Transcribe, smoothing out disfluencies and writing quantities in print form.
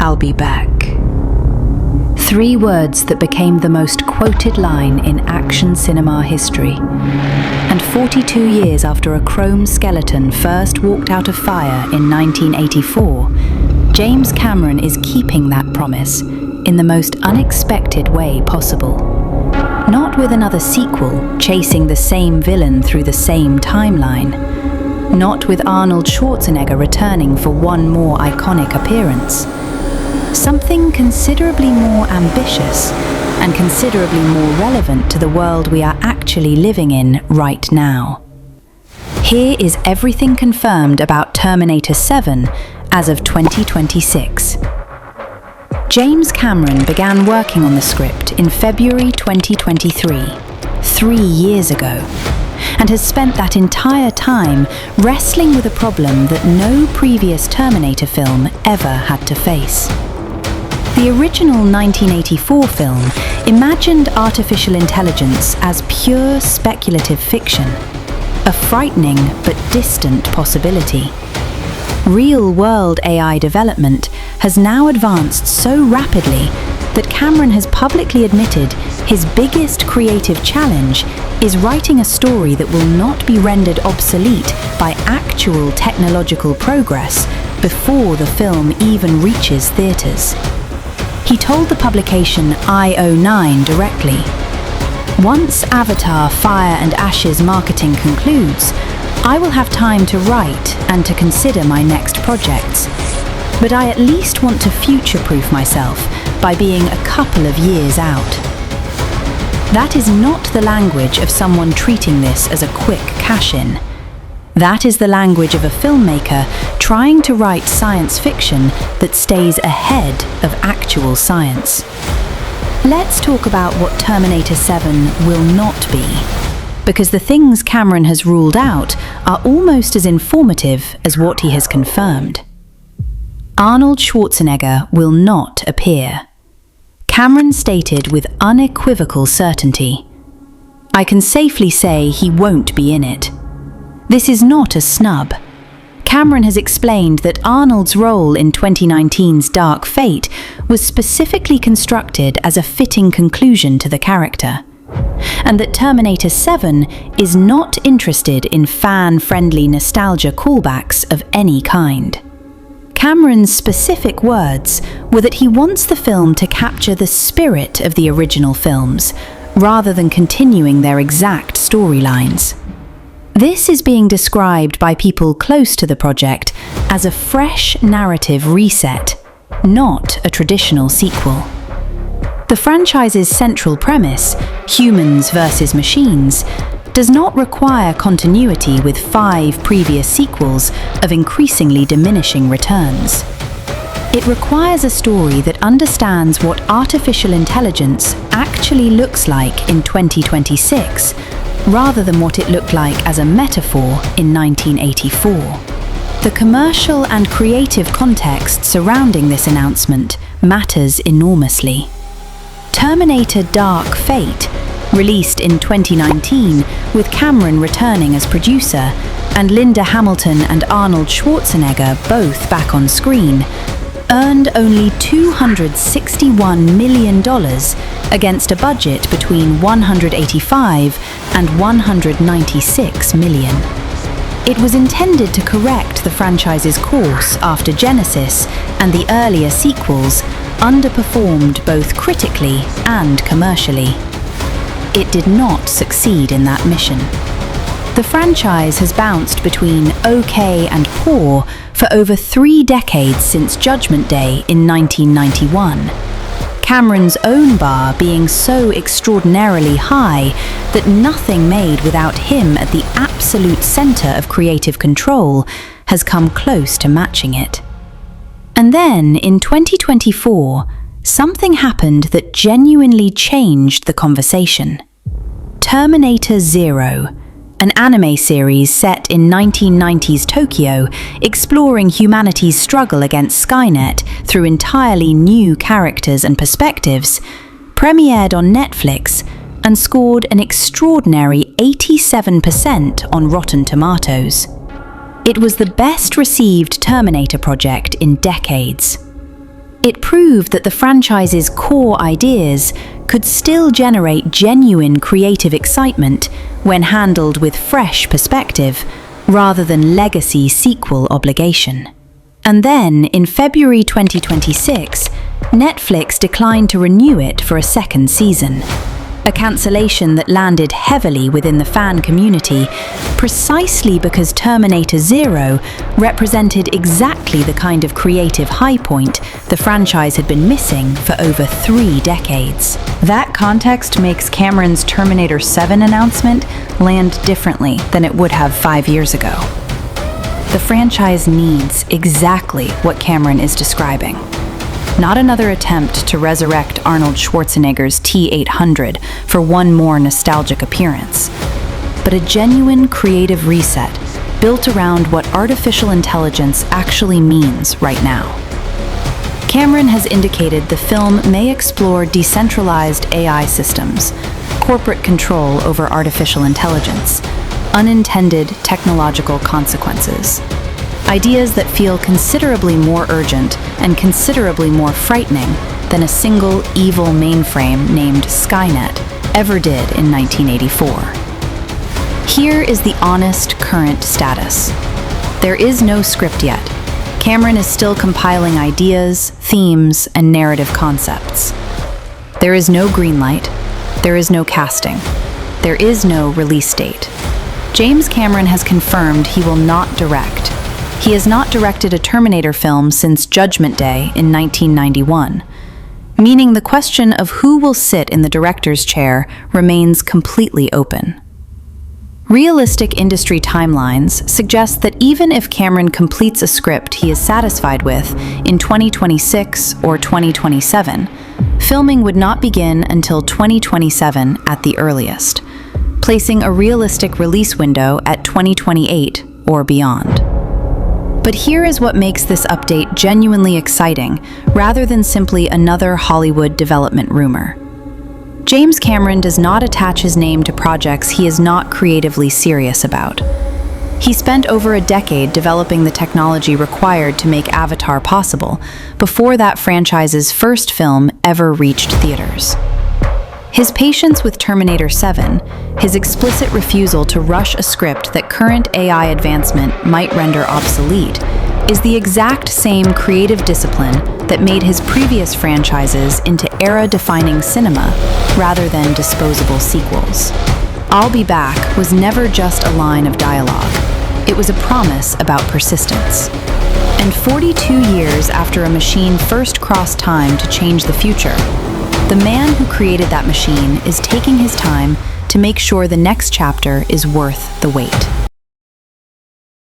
I'll be back. 3 words that became the most quoted line in action cinema history. And 42 years after a chrome skeleton first walked out of fire in 1984, James Cameron is keeping that promise in the most unexpected way possible. Not with another sequel chasing the same villain through the same timeline. Not with Arnold Schwarzenegger returning for one more iconic appearance. Something considerably more ambitious and considerably more relevant to the world we are actually living in right now. Here is everything confirmed about Terminator 7 as of 2026. James Cameron began working on the script in February 2023, 3 years ago, and has spent that entire time wrestling with a problem that no previous Terminator film ever had to face. The original 1984 film imagined artificial intelligence as pure speculative fiction, a frightening but distant possibility. Real-world AI development has now advanced so rapidly that Cameron has publicly admitted his biggest creative challenge is writing a story that will not be rendered obsolete by actual technological progress before the film even reaches theaters. He told the publication IO9 directly, "Once Avatar: Fire and Ashes marketing concludes, I will have time to write and to consider my next projects. But I at least want to future-proof myself by being a couple of years out." That is not the language of someone treating this as a quick cash-in. That is the language of a filmmaker trying to write science fiction that stays ahead of actual science. Let's talk about what Terminator 7 will not be, because the things Cameron has ruled out are almost as informative as what he has confirmed. Arnold Schwarzenegger will not appear. Cameron stated with unequivocal certainty, "I can safely say he won't be in it." This is not a snub. Cameron has explained that Arnold's role in 2019's Dark Fate was specifically constructed as a fitting conclusion to the character, and that Terminator 7 is not interested in fan-friendly nostalgia callbacks of any kind. Cameron's specific words were that he wants the film to capture the spirit of the original films, rather than continuing their exact storylines. This is being described by people close to the project as a fresh narrative reset, not a traditional sequel. The franchise's central premise, humans versus machines, does not require continuity with 5 previous sequels of increasingly diminishing returns. It requires a story that understands what artificial intelligence actually looks like in 2026, rather than what it looked like as a metaphor in 1984. The commercial and creative context surrounding this announcement matters enormously. Terminator: Dark Fate, released in 2019 with Cameron returning as producer and Linda Hamilton and Arnold Schwarzenegger both back on screen, earned only $261 million against a budget between $185 and $196 million. It was intended to correct the franchise's course after Genesis and the earlier sequels underperformed both critically and commercially. It did not succeed in that mission. The franchise has bounced between okay and poor for over 3 decades since Judgment Day in 1991. Cameron's own bar being so extraordinarily high that nothing made without him at the absolute center of creative control has come close to matching it. And then, in 2024, something happened that genuinely changed the conversation. Terminator Zero, an anime series set in 1990s Tokyo, exploring humanity's struggle against Skynet through entirely new characters and perspectives, premiered on Netflix and scored an extraordinary 87% on Rotten Tomatoes. It was the best-received Terminator project in decades. It proved that the franchise's core ideas could still generate genuine creative excitement when handled with fresh perspective, rather than legacy sequel obligation. And then, in February 2026, Netflix declined to renew it for a second season, a cancellation that landed heavily within the fan community, precisely because Terminator Zero represented exactly the kind of creative high point the franchise had been missing for over 3 decades. That context makes Cameron's Terminator 7 announcement land differently than it would have 5 years ago. The franchise needs exactly what Cameron is describing. Not another attempt to resurrect Arnold Schwarzenegger's T-800 for one more nostalgic appearance, but a genuine creative reset built around what artificial intelligence actually means right now. Cameron has indicated the film may explore decentralized AI systems, corporate control over artificial intelligence, unintended technological consequences. Ideas that feel considerably more urgent and considerably more frightening than a single evil mainframe named Skynet ever did in 1984. Here is the honest current status. There is no script yet. Cameron is still compiling ideas, themes, and narrative concepts. There is no green light. There is no casting. There is no release date. James Cameron has confirmed he will not direct. He has not directed a Terminator film since Judgment Day in 1991, meaning the question of who will sit in the director's chair remains completely open. Realistic industry timelines suggest that even if Cameron completes a script he is satisfied with in 2026 or 2027, filming would not begin until 2027 at the earliest, placing a realistic release window at 2028 or beyond. But here is what makes this update genuinely exciting, rather than simply another Hollywood development rumor. James Cameron does not attach his name to projects he is not creatively serious about. He spent over a decade developing the technology required to make Avatar possible, before that franchise's first film ever reached theaters. His patience with Terminator 7, his explicit refusal to rush a script that current AI advancement might render obsolete, is the exact same creative discipline that made his previous franchises into era-defining cinema rather than disposable sequels. "I'll be back" was never just a line of dialogue. It was a promise about persistence. And 42 years after a machine first crossed time to change the future, the man who created that machine is taking his time to make sure the next chapter is worth the wait.